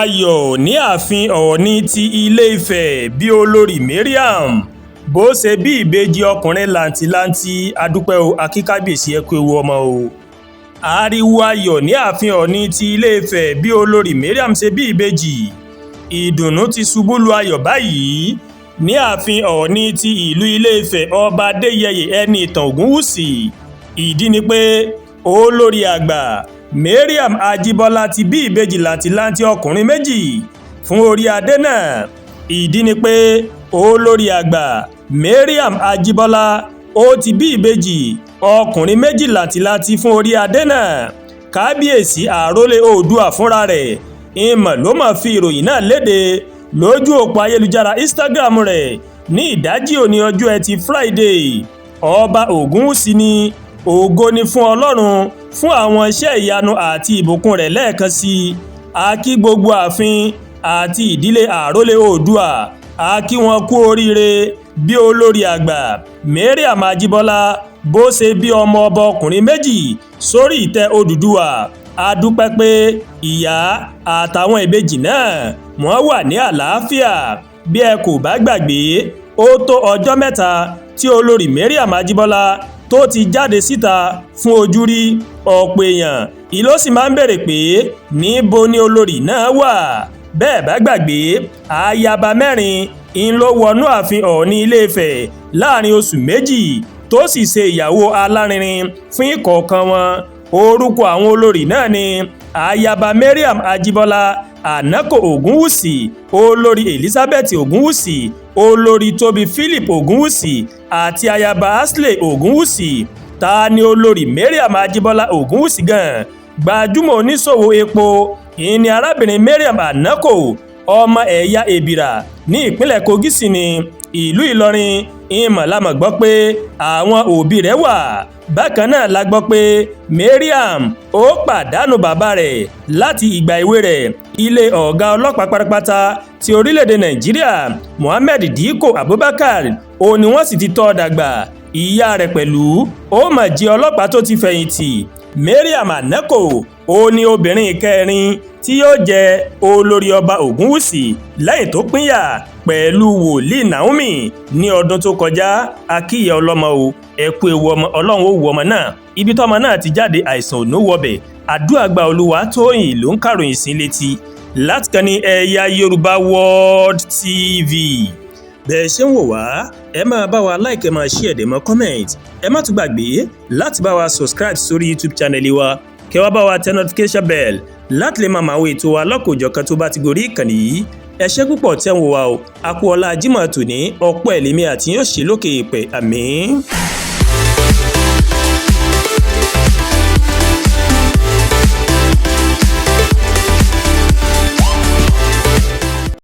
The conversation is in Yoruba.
ayọ̀ ní ààfin Ọọ̀ni ti Ilé-Ifẹ̀ bí olórí Mariam bó ṣe bí ìbejì ọkùnrin làǹtìlanti adúpẹ́ o akíkábíyèsí ẹ kú ewu ọmọ o. Ariwo ayọ̀ ní ààfin Ọọ̀ni ti Ilé-Ifẹ̀ bí olórí Mariam ṣe bí ìbejì. Ìdùnnú ti ṣubú lu ayọ̀ báyìí ní ààfin Ọọ̀ni ti ìlú Ilé-Ifẹ̀ ọba Adéyẹyè Ẹniìtàn Ògúnwùsì. Ìdí ni pé olórí àgbà Mariam Ajíbọ́lá ti bí ìbejì làǹtìlanti ọkùnrin méjì fún orí adé náà. Ìdí ni pé olórí àgbà Mariam Ajíbọ́lá ó ti bí ìbejì ọkùnrin méjì làǹtìlanti fún orí adé náà. Kábíyèsí àrólé Oòduà fúnra rẹ̀ ìmọ̀ ló máa fi ìròyìn náà léde lójú òpó ayélujára Instagram rẹ̀ ní ìdájí òní ọjọ́ Ẹtì Friday. Ọba Ògúnwùsì ní ògo ni fún Ọlọ́run fún àwọn iṣẹ́ ìyanu àti ìbùkún rẹ̀ lẹ́ẹ̀kan sí i. A kí gbogbo ààfin àti ìdílé àrólé Oòduà, a kí wọn kú oríire bí olórí àgbà Mariam Ajíbọ́lá bó ṣe bí ọmọ ọba ọkùnrin méjì sórí ìtẹ́ Odùduwà. A dúpẹ́ pé ìyá àtàwọn ìbejì náà wọ́n wà ní àlàáfíà. Bí ẹ kò bá gbàgbé, ó tó ọjọ́ mẹ́ta tí olórí Mariam Ajíbọ́lá tó ti jáde síta fún ojú rí. Ọ̀pọ̀ èèyàn ìlú sì máa ń bèèrè pé níbo ni olórí náà wà. Bẹ́ẹ̀ bá gbàgbé, ayaba mẹ́rin ń ló wọnú ààfin Ọọ̀ni Ilé-Ifẹ̀ láàrin oṣù méjì tó sì ṣe ìyàwó alárinrin fún ìkọ̀ọ̀kan wọn. Orúkọ àwọn olórí náà ni ayaba Mariam Ajíbọ́lá, Ànákò Ògúnwùsì, olórí Elizabeth Ògúnwùsì, olórí Tóbi Philip Ògúnwùsì àti ayaba Ashley Ògúnwùsì. Ta ni olórí Mariam Ajíbọ́lá Ògúnwùsì gan? Gbajúmọ̀ oníṣòwò epo ìní arábìnrin Mariam Ànákò, ọmọ ẹ̀yà Èbìrà ní ìpínlẹ̀ Kogi sì ni. Ìlú Ìlọrin ìmọ̀lámọ̀ gbọ́ pé àwọn òbí rẹ̀ wà. Bákan náà la gbọ́ pé Mariam ó pàdánù bàbá rẹ̀ láti ìgbà èwe rẹ̀. Ilé ọ̀gá ọlọ́pàá pátápátá ti orílẹ̀-èdè Nàìjíríà Mohammed Dikko Abubakar ó ní wọ́n sì ti tọ́ dàgbà. Ìyá rẹ̀ pẹ̀lú ó mà jẹ́ ọlọ́pàá tó ti fẹ̀yìntì. Mariam Ànákò ó ní obìnrin kẹrin tí yóò jẹ́ olórí ọba Ògúnwùsì lẹ́yìn tó pínyà pẹ̀lú wòlíì Naomi ní ọdún tó kọjá. Akíyà ọlọ́mọ o ẹ kú ewu ọmọ, Ọlọ́run ó wù ọmọ náà. Ibi tọ́mọ náà ti jáde àìsàn ò ní wọbẹ̀. Àdúrà gba Olúwatóyìn ló ń kàròyìn sí létí láti kàn ní Ẹ̀yà Yorùbá World TV. Bẹ́ẹ̀ ṣe ń wò wá, ẹ máa bá wa like, ẹ máa share, ẹ máa comment. Ẹ má tún gbàgbé láti bá wa subscribe sórí YouTube channel wa, kẹ́ wá bá wa tẹ notification bell láti lè máa máa wo ètò wa lọ́kọ̀ọ́jọ̀kan tó bá ti gorí ìkànnì yìí. Ẹ ṣé púpọ̀ tẹ́ ń wò wá o. A kú ọlá Jímọ̀ tòní, ọ̀pọ̀ ẹ̀lẹ́mí àti yóò ṣe lókè èèpẹ̀. Àmín.